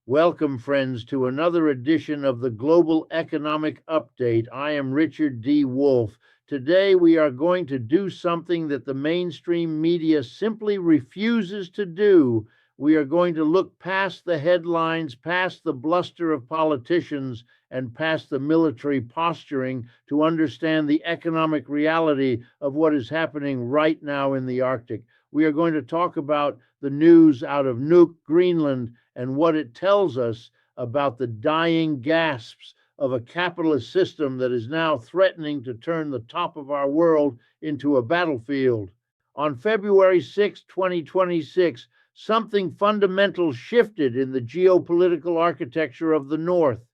Welcome, friends, to another edition of the Global Economic Update. I am Richard D. Wolff. Today, we are going to do something that the mainstream media simply refuses to do. We are going to look past the headlines, past the bluster of politicians, and past the military posturing to understand the economic reality of what is happening right now in the Arctic. We are going to talk about the news out of Nuuk, Greenland, and what it tells us about the dying gasps of a capitalist system that is now threatening to turn the top of our world into a battlefield. On February 6, 2026, something fundamental shifted in the geopolitical architecture of the North.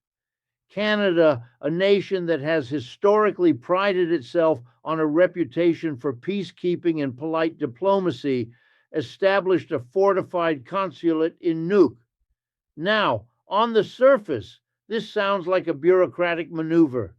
Canada, a nation that has historically prided itself on a reputation for peacekeeping and polite diplomacy, established a fortified consulate in Nuuk. Now, on the surface, this sounds like a bureaucratic maneuver.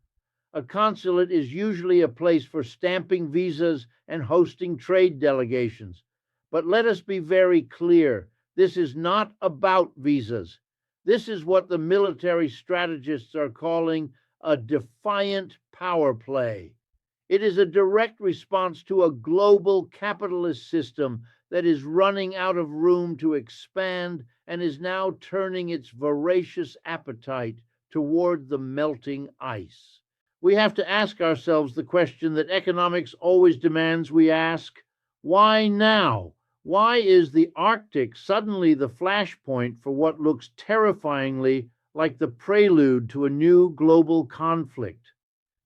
A consulate is usually a place for stamping visas and hosting trade delegations. But let us be very clear, this is not about visas. This is what the military strategists are calling a defiant power play. It is a direct response to a global capitalist system that is running out of room to expand and is now turning its voracious appetite toward the melting ice. We have to ask ourselves the question that economics always demands we ask: why now? Why is the Arctic suddenly the flashpoint for what looks terrifyingly like the prelude to a new global conflict?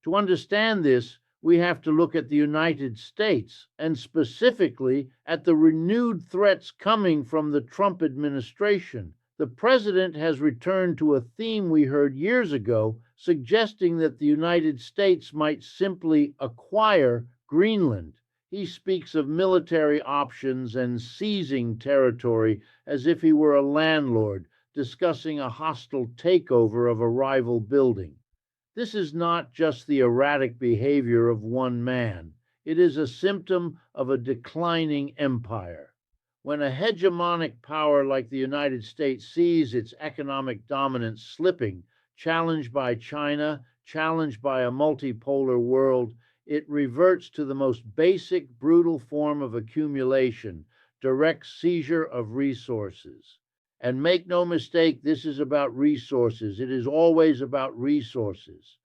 To understand this, we have to look at the United States, and specifically at the renewed threats coming from the Trump administration. The president has returned to a theme we heard years ago, suggesting that the United States might simply acquire Greenland. He speaks of military options and seizing territory as if he were a landlord discussing a hostile takeover of a rival building. This is not just the erratic behavior of one man. It is a symptom of a declining empire. When a hegemonic power like the United States sees its economic dominance slipping, challenged by China, challenged by a multipolar world, it reverts to the most basic, brutal form of accumulation, direct seizure of resources. And make no mistake, this is about resources. It is always about resources.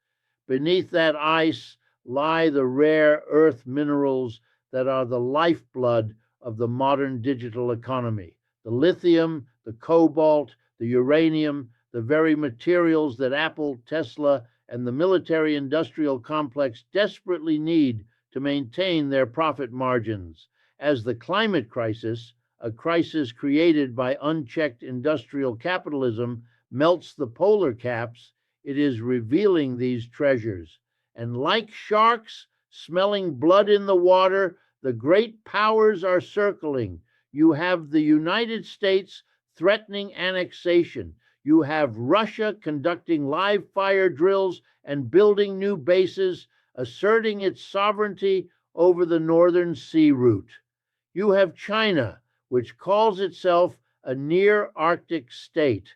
Beneath that ice lie the rare earth minerals that are the lifeblood of the modern digital economy. The lithium, the cobalt, the uranium, the very materials that Apple, Tesla, and the military-industrial complex desperately need to maintain their profit margins. As the climate crisis, a crisis created by unchecked industrial capitalism, melts the polar caps, it is revealing these treasures. And like sharks smelling blood in the water, the great powers are circling. You have the United States threatening annexation. You have Russia conducting live fire drills and building new bases, asserting its sovereignty over the northern sea route. You have China, which calls itself a near Arctic state,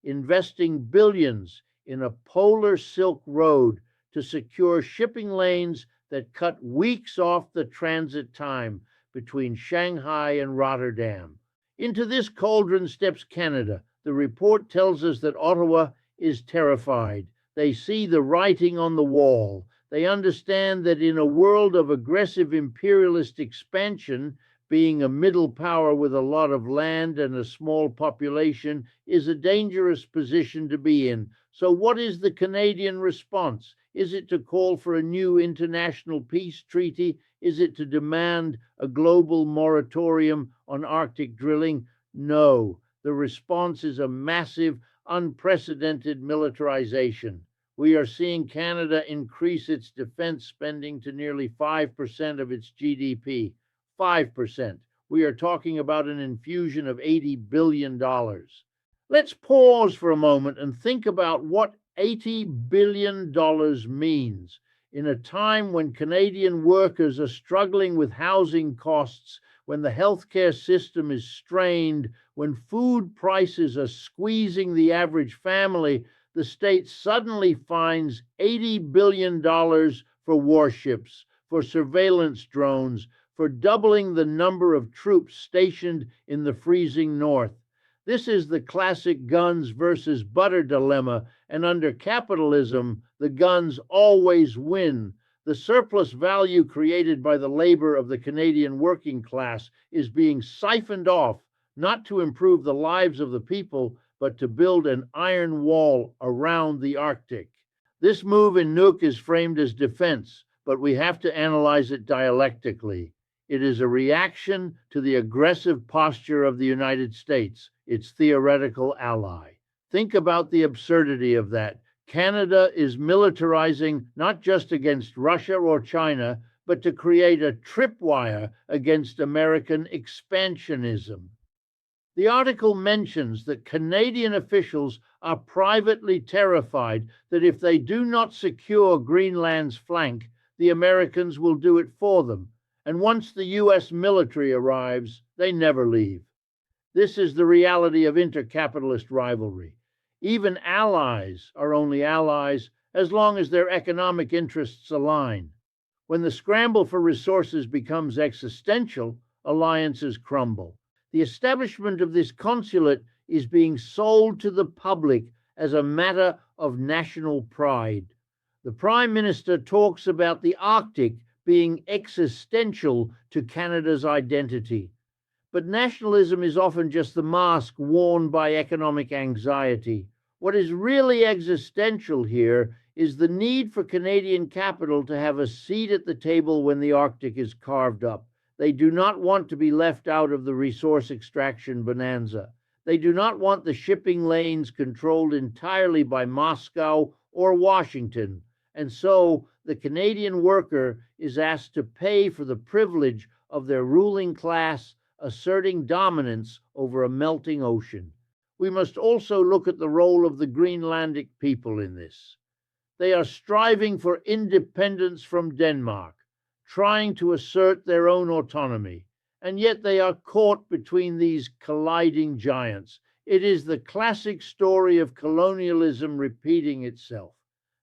investing billions in a polar Silk Road to secure shipping lanes that cut weeks off the transit time between Shanghai and Rotterdam. Into this cauldron steps Canada. The report tells us that Ottawa is terrified. They see the writing on the wall. They understand that in a world of aggressive imperialist expansion, being a middle power with a lot of land and a small population is a dangerous position to be in. So what is the Canadian response? Is it to call for a new international peace treaty? Is it to demand a global moratorium on Arctic drilling? No. The response is a massive, unprecedented militarization. We are seeing Canada increase its defense spending to nearly 5% of its GDP. 5%. We are talking about an infusion of $80 billion. Let's pause for a moment and think about what $80 billion means. In a time when Canadian workers are struggling with housing costs, when the healthcare system is strained, when food prices are squeezing the average family, the state suddenly finds $80 billion for warships, for surveillance drones, for doubling the number of troops stationed in the freezing north. This is the classic guns versus butter dilemma, and under capitalism, the guns always win. The surplus value created by the labor of the Canadian working class is being siphoned off, not to improve the lives of the people, but to build an iron wall around the Arctic. This move in Nuuk is framed as defense, but we have to analyze it dialectically. It is a reaction to the aggressive posture of the United States, its theoretical ally. Think about the absurdity of that. Canada is militarizing not just against Russia or China, but to create a tripwire against American expansionism. The article mentions that Canadian officials are privately terrified that if they do not secure Greenland's flank, the Americans will do it for them. And once the U.S. military arrives, they never leave. This is the reality of intercapitalist rivalry. Even allies are only allies as long as their economic interests align. When the scramble for resources becomes existential, alliances crumble. The establishment of this consulate is being sold to the public as a matter of national pride. The Prime Minister talks about the Arctic being existential to Canada's identity. But nationalism is often just the mask worn by economic anxiety. What is really existential here is the need for Canadian capital to have a seat at the table when the Arctic is carved up. They do not want to be left out of the resource extraction bonanza. They do not want the shipping lanes controlled entirely by Moscow or Washington. And so the Canadian worker is asked to pay for the privilege of their ruling class asserting dominance over a melting ocean. We must also look at the role of the Greenlandic people in this. They are striving for independence from Denmark, trying to assert their own autonomy, and yet they are caught between these colliding giants. It is the classic story of colonialism repeating itself.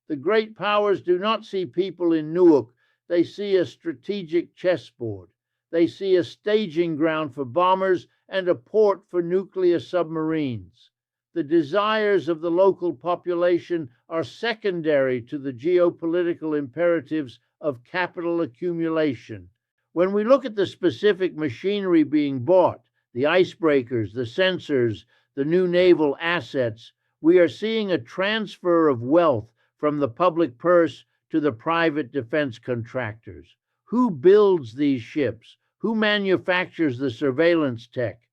The great powers do not see people in Nuuk, they see a strategic chessboard. They see a staging ground for bombers and a port for nuclear submarines. The desires of the local population are secondary to the geopolitical imperatives of capital accumulation. When we look at the specific machinery being bought, the icebreakers, the sensors, the new naval assets, we are seeing a transfer of wealth from the public purse to the private defense contractors. Who builds these ships? Who manufactures the surveillance tech?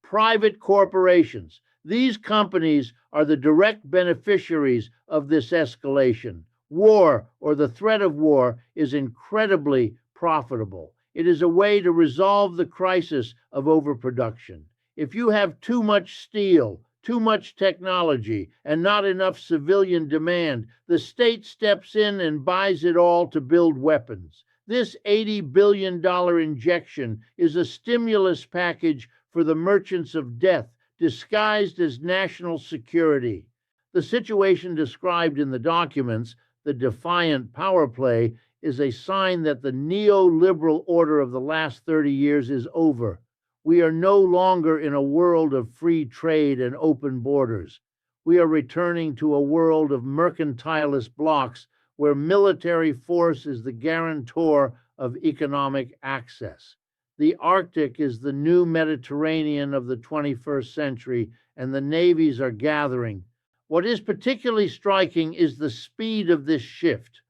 Private corporations. These companies are the direct beneficiaries of this escalation. War, or the threat of war, is incredibly profitable. It is a way to resolve the crisis of overproduction. If you have too much steel, too much technology, and not enough civilian demand, the state steps in and buys it all to build weapons. This $80 billion injection is a stimulus package for the merchants of death, disguised as national security. The situation described in the documents, the defiant power play, is a sign that the neoliberal order of the last 30 years is over. We are no longer in a world of free trade and open borders. We are returning to a world of mercantilist blocks where military force is the guarantor of economic access. The Arctic is the new Mediterranean of the 21st century, and the navies are gathering. What is particularly striking is the speed of this shift.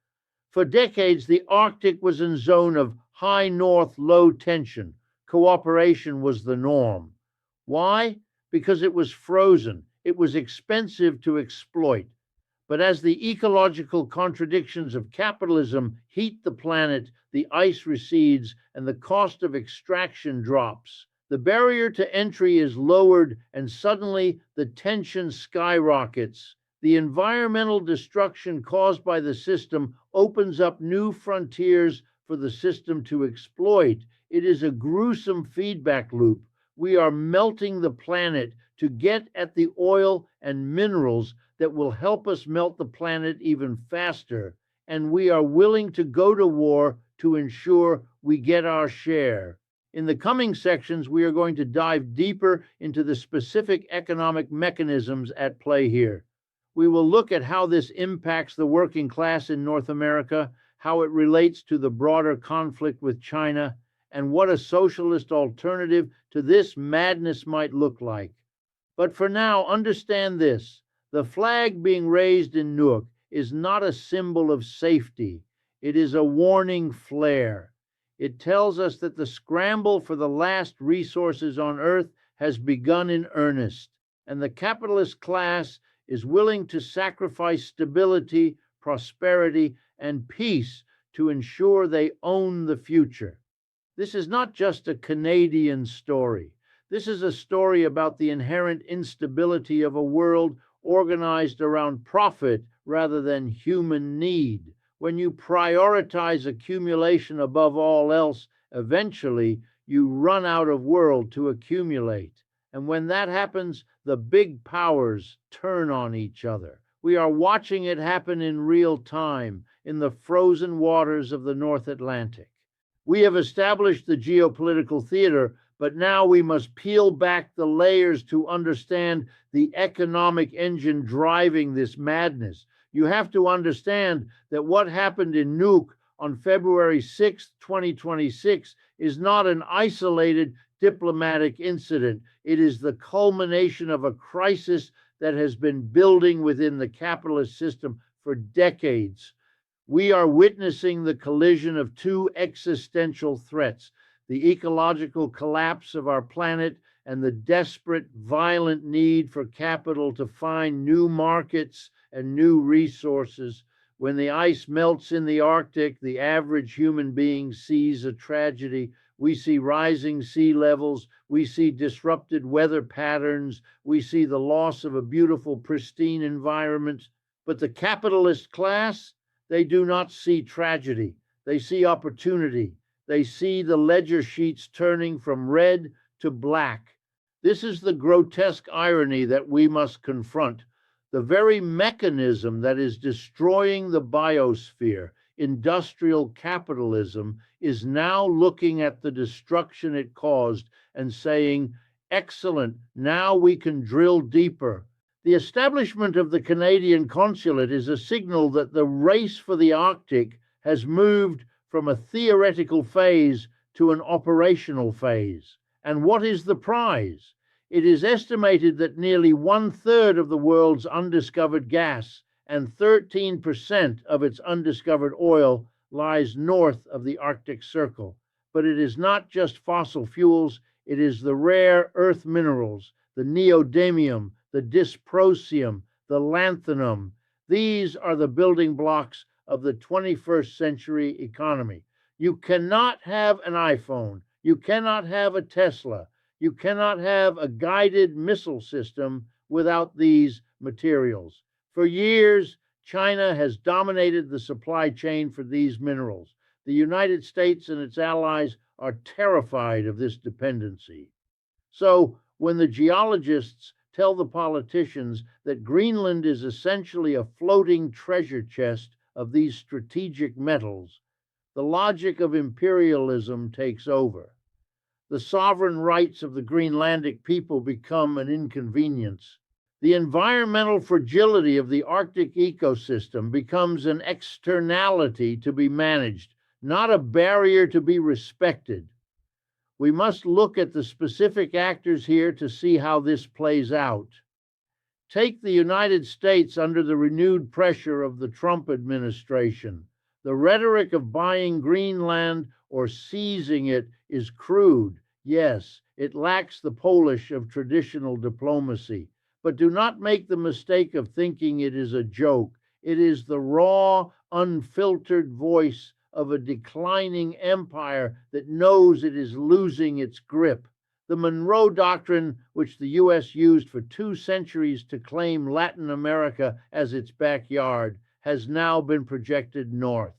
For decades, the Arctic was in a zone of high north, low tension. Cooperation was the norm. Why? Because it was frozen. It was expensive to exploit. But as the ecological contradictions of capitalism heat the planet, the ice recedes and the cost of extraction drops. The barrier to entry is lowered and suddenly the tension skyrockets. The environmental destruction caused by the system opens up new frontiers for the system to exploit. It is a gruesome feedback loop. We are melting the planet to get at the oil and minerals that will help us melt the planet even faster, and we are willing to go to war to ensure we get our share. In the coming sections, we are going to dive deeper into the specific economic mechanisms at play here. We will look at how this impacts the working class in North America, how it relates to the broader conflict with China, and what a socialist alternative to this madness might look like. But for now, understand this. The flag being raised in Nuuk is not a symbol of safety. It is a warning flare. It tells us that the scramble for the last resources on Earth has begun in earnest, and the capitalist class is willing to sacrifice stability, prosperity, and peace to ensure they own the future. This is not just a Canadian story. This is a story about the inherent instability of a world organized around profit rather than human need. When you prioritize accumulation above all else, eventually you run out of world to accumulate. And when that happens, the big powers turn on each other. We are watching it happen in real time in the frozen waters of the North Atlantic. We have established the geopolitical theater, but now we must peel back the layers to understand the economic engine driving this madness. You have to understand that what happened in Nuuk on February 6, 2026 is not an isolated diplomatic incident. It is the culmination of a crisis that has been building within the capitalist system for decades. We are witnessing the collision of two existential threats: the ecological collapse of our planet and the desperate, violent need for capital to find new markets and new resources. When the ice melts in the Arctic, the average human being sees a tragedy. We see rising sea levels. We see disrupted weather patterns. We see the loss of a beautiful, pristine environment. But the capitalist class, they do not see tragedy. They see opportunity. They see the ledger sheets turning from red to black. This is the grotesque irony that we must confront. The very mechanism that is destroying the biosphere, industrial capitalism, is now looking at the destruction it caused and saying, "Excellent, now we can drill deeper." The establishment of the Canadian consulate is a signal that the race for the Arctic has moved from a theoretical phase to an operational phase. And what is the prize? It is estimated that nearly 1/3 of the world's undiscovered gas and 13% of its undiscovered oil lies north of the Arctic Circle. But it is not just fossil fuels, it is the rare earth minerals, the neodymium, the dysprosium, the lanthanum. These are the building blocks of the 21st century economy. You cannot have an iPhone. You cannot have a Tesla. You cannot have a guided missile system without these materials. For years, China has dominated the supply chain for these minerals. The United States and its allies are terrified of this dependency. So, when the geologists tell the politicians that Greenland is essentially a floating treasure chest of these strategic metals, the logic of imperialism takes over. The sovereign rights of the Greenlandic people become an inconvenience. The environmental fragility of the Arctic ecosystem becomes an externality to be managed, not a barrier to be respected. We must look at the specific actors here to see how this plays out. Take the United States under the renewed pressure of the Trump administration. The rhetoric of buying Greenland or seizing it is crude. Yes, it lacks the polish of traditional diplomacy. But do not make the mistake of thinking it is a joke. It is the raw, unfiltered voice of a declining empire that knows it is losing its grip. The Monroe Doctrine, which the U.S. used for 2 centuries to claim Latin America as its backyard, has now been projected north.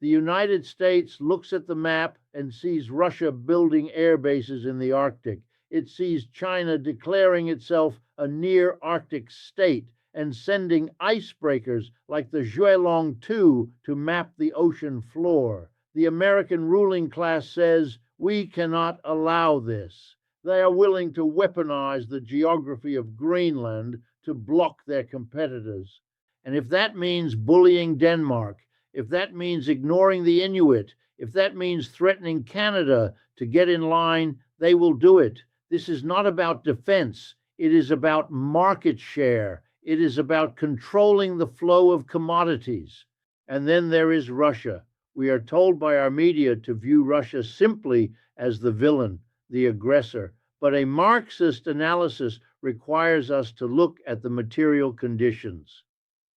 The United States looks at the map and sees Russia building air bases in the Arctic. It sees China declaring itself a near Arctic state and sending icebreakers like the Zhuelong 2 to map the ocean floor. The American ruling class says, we cannot allow this. They are willing to weaponize the geography of Greenland to block their competitors. And if that means bullying Denmark, if that means ignoring the Inuit, if that means threatening Canada to get in line, they will do it. This is not about defense. It is about market share. It is about controlling the flow of commodities. And then there is Russia. We are told by our media to view Russia simply as the villain, the aggressor. But a Marxist analysis requires us to look at the material conditions.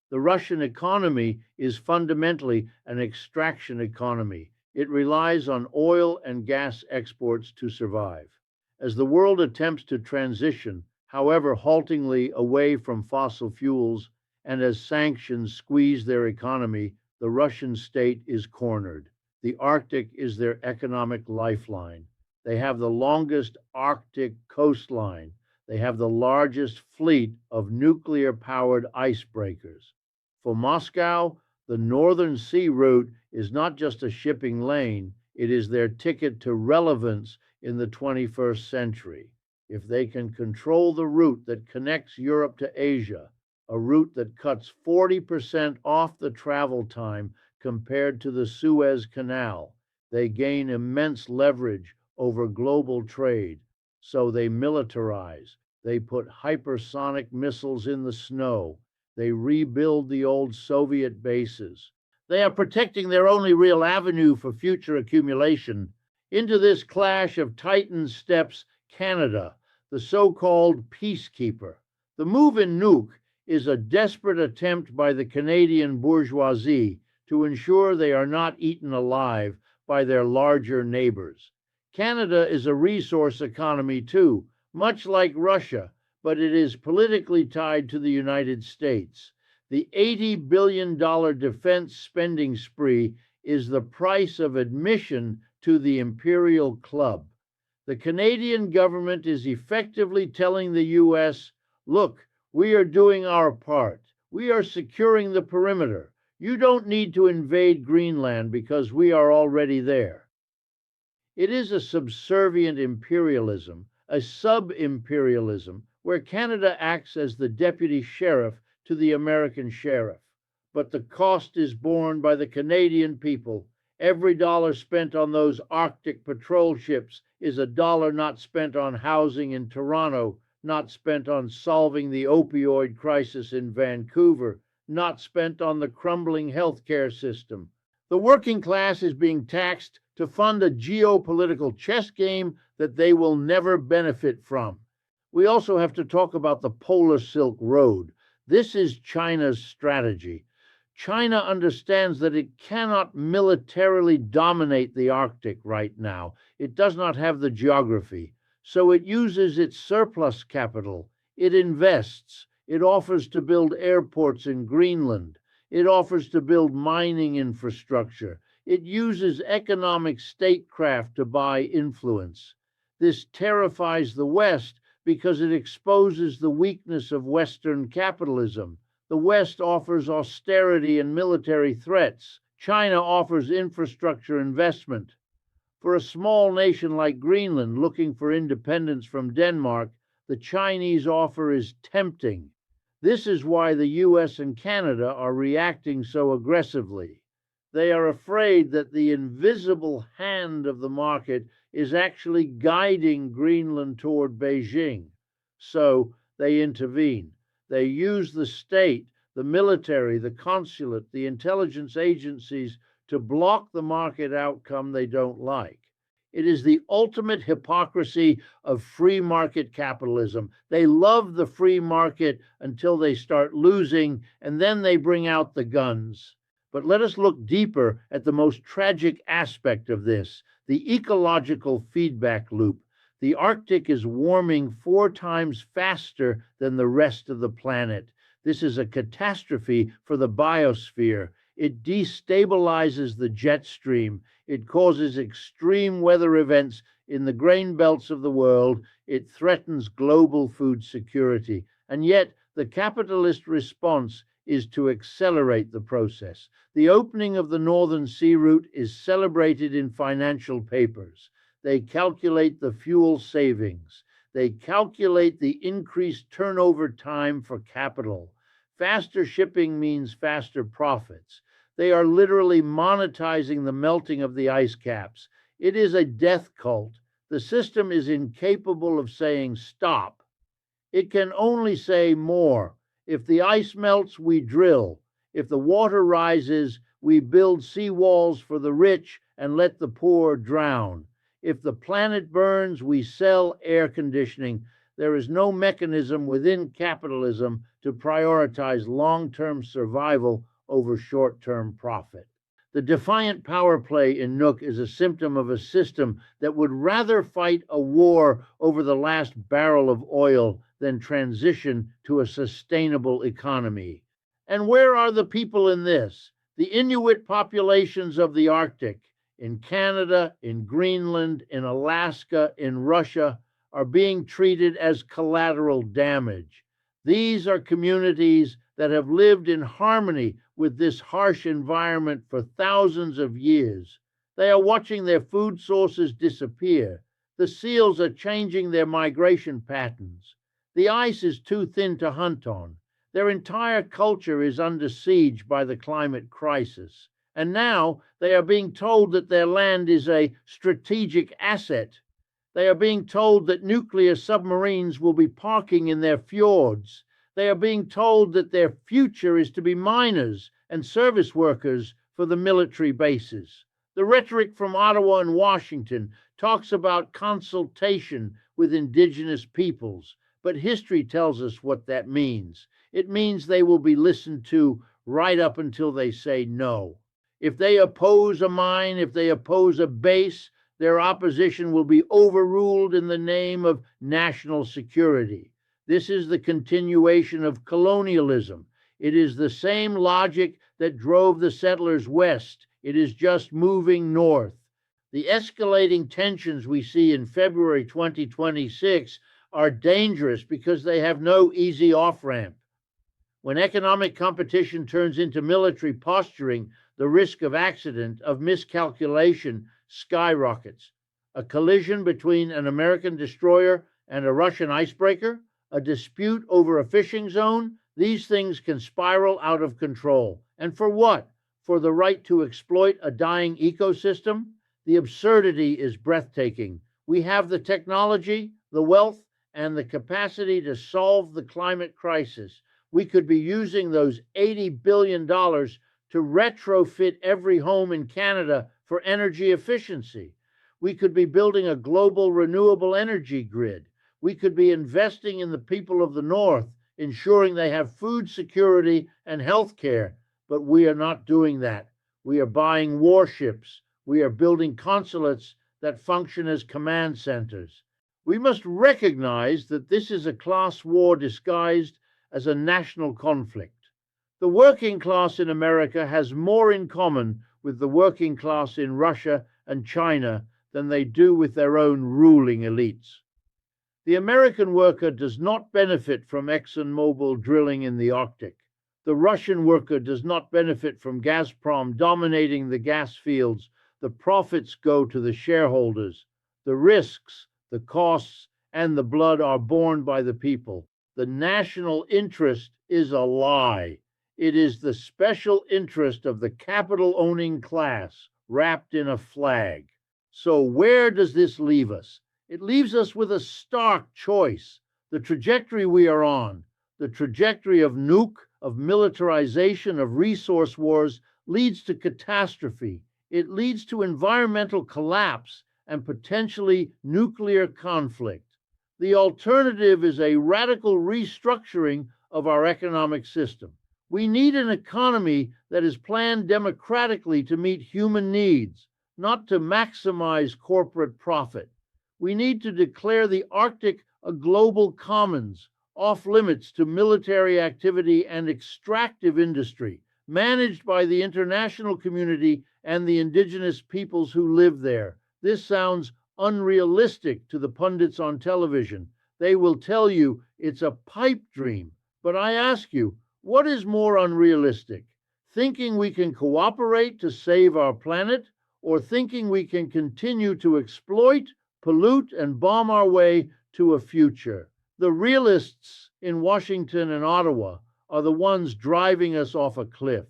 The Russian economy is fundamentally an extraction economy. It relies on oil and gas exports to survive. As the world attempts to transition, however haltingly, away from fossil fuels, and as sanctions squeeze their economy, the Russian state is cornered. The Arctic is their economic lifeline. They have the longest Arctic coastline. They have the largest fleet of nuclear-powered icebreakers. For Moscow, the Northern Sea route is not just a shipping lane, it is their ticket to relevance in the 21st century. If they can control the route that connects Europe to Asia, a route that cuts 40% off the travel time compared to the Suez Canal, they gain immense leverage over global trade. So they militarize, they put hypersonic missiles in the snow, they rebuild the old Soviet bases. They are protecting their only real avenue for future accumulation. Into this clash of Titans steps Canada, the so-called peacekeeper. The move in Nuuk is a desperate attempt by the Canadian bourgeoisie to ensure they are not eaten alive by their larger neighbors. Canada is a resource economy too, much like Russia, but it is politically tied to the United States. The $80 billion defense spending spree is the price of admission to the Imperial Club. The Canadian government is effectively telling the U.S., look, we are doing our part. We are securing the perimeter. You don't need to invade Greenland because we are already there. It is a subservient imperialism, a sub-imperialism, where Canada acts as the deputy sheriff to the American sheriff. But the cost is borne by the Canadian people. Every dollar spent on those Arctic patrol ships is a dollar not spent on housing in Toronto, not spent on solving the opioid crisis in Vancouver, not spent on the crumbling healthcare system. The working class is being taxed to fund a geopolitical chess game that they will never benefit from. We also have to talk about the Polar Silk Road. This is China's strategy. China understands that it cannot militarily dominate the Arctic right now. It does not have the geography. So it uses its surplus capital. It invests. It offers to build airports in Greenland. It offers to build mining infrastructure. It uses economic statecraft to buy influence. This terrifies the West because it exposes the weakness of Western capitalism. The West offers austerity and military threats. China offers infrastructure investment. For a small nation like Greenland looking for independence from Denmark, the Chinese offer is tempting. This is why the US and Canada are reacting so aggressively. They are afraid that the invisible hand of the market is actually guiding Greenland toward Beijing. So they intervene. They use the state, the military, the consulate, the intelligence agencies to block the market outcome they don't like. It is the ultimate hypocrisy of free market capitalism. They love the free market until they start losing, and then they bring out the guns. But let us look deeper at the most tragic aspect of this, the ecological feedback loop. The Arctic is warming 4 times faster than the rest of the planet. This is a catastrophe for the biosphere. It destabilizes the jet stream. It causes extreme weather events in the grain belts of the world. It threatens global food security. And yet, the capitalist response is to accelerate the process. The opening of the Northern Sea Route is celebrated in financial papers. They calculate the fuel savings. They calculate the increased turnover time for capital. Faster shipping means faster profits. They are literally monetizing the melting of the ice caps. It is a death cult. The system is incapable of saying stop. It can only say more. If the ice melts, we drill. If the water rises, we build seawalls for the rich and let the poor drown. If the planet burns, we sell air conditioning. There is no mechanism within capitalism to prioritize long-term survival over short-term profit. The defiant power play in Nook is a symptom of a system that would rather fight a war over the last barrel of oil than transition to a sustainable economy. And where are the people in this? The Inuit populations of the Arctic, in Canada, in Greenland, in Alaska, in Russia, are being treated as collateral damage. These are communities that have lived in harmony with this harsh environment for thousands of years. They are watching their food sources disappear. The seals are changing their migration patterns. The ice is too thin to hunt on. Their entire culture is under siege by the climate crisis. And now they are being told that their land is a strategic asset. They are being told that nuclear submarines will be parking in their fjords. They are being told that their future is to be miners and service workers for the military bases. The rhetoric from Ottawa and Washington talks about consultation with indigenous peoples, but history tells us what that means. It means they will be listened to right up until they say no. If they oppose a mine, if they oppose a base, their opposition will be overruled in the name of national security. This is the continuation of colonialism. It is the same logic that drove the settlers west. It is just moving north. The escalating tensions we see in February 2026 are dangerous because they have no easy off-ramp. When economic competition turns into military posturing, the risk of accident, of miscalculation, skyrockets. A collision between an American destroyer and a Russian icebreaker, a dispute over a fishing zone, these things can spiral out of control. And for what? For the right to exploit a dying ecosystem? The absurdity is breathtaking. We have the technology, the wealth, and the capacity to solve the climate crisis. We could be using those $80 billion to retrofit every home in Canada for energy efficiency. We could be building a global renewable energy grid. We could be investing in the people of the North, ensuring they have food security and health care. But we are not doing that. We are buying warships. We are building consulates that function as command centers. We must recognize that this is a class war disguised as a national conflict. The working class in America has more in common with the working class in Russia and China than they do with their own ruling elites. The American worker does not benefit from ExxonMobil drilling in the Arctic. The Russian worker does not benefit from Gazprom dominating the gas fields. The profits go to the shareholders. The risks, the costs, and the blood are borne by the people. The national interest is a lie. It is the special interest of the capital-owning class wrapped in a flag. So where does this leave us? It leaves us with a stark choice. The trajectory we are on, the trajectory of nuke, of militarization, of resource wars, leads to catastrophe. It leads to environmental collapse and potentially nuclear conflict. The alternative is a radical restructuring of our economic system. We need an economy that is planned democratically to meet human needs, not to maximize corporate profit. We need to declare the Arctic a global commons, off limits to military activity and extractive industry. managed by the international community and the indigenous peoples who live there. This sounds unrealistic to the pundits on television. They will tell you it's a pipe dream. But I ask you, what is more unrealistic? Thinking we can cooperate to save our planet, or thinking we can continue to exploit, pollute, and bomb our way to a future? The realists in Washington and Ottawa are the ones driving us off a cliff.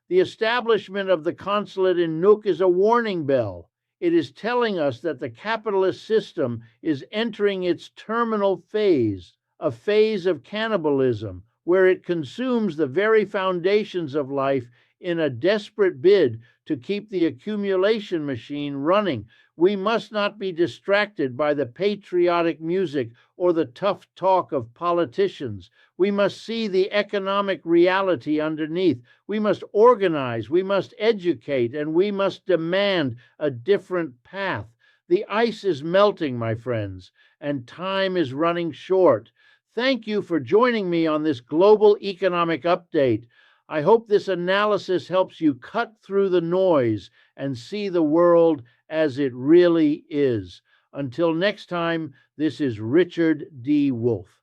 The establishment of the consulate in Nuuk is a warning bell. It is telling us that the capitalist system is entering its terminal phase, a phase of cannibalism, where it consumes the very foundations of life in a desperate bid to keep the accumulation machine running. We must not be distracted by the patriotic music or the tough talk of politicians. We must see the economic reality underneath. We must organize, we must educate, and we must demand a different path. The ice is melting, my friends, and time is running short. Thank you for joining me on this global economic update. I hope this analysis helps you cut through the noise and see the world as it really is. Until next time, this is Richard D. Wolff.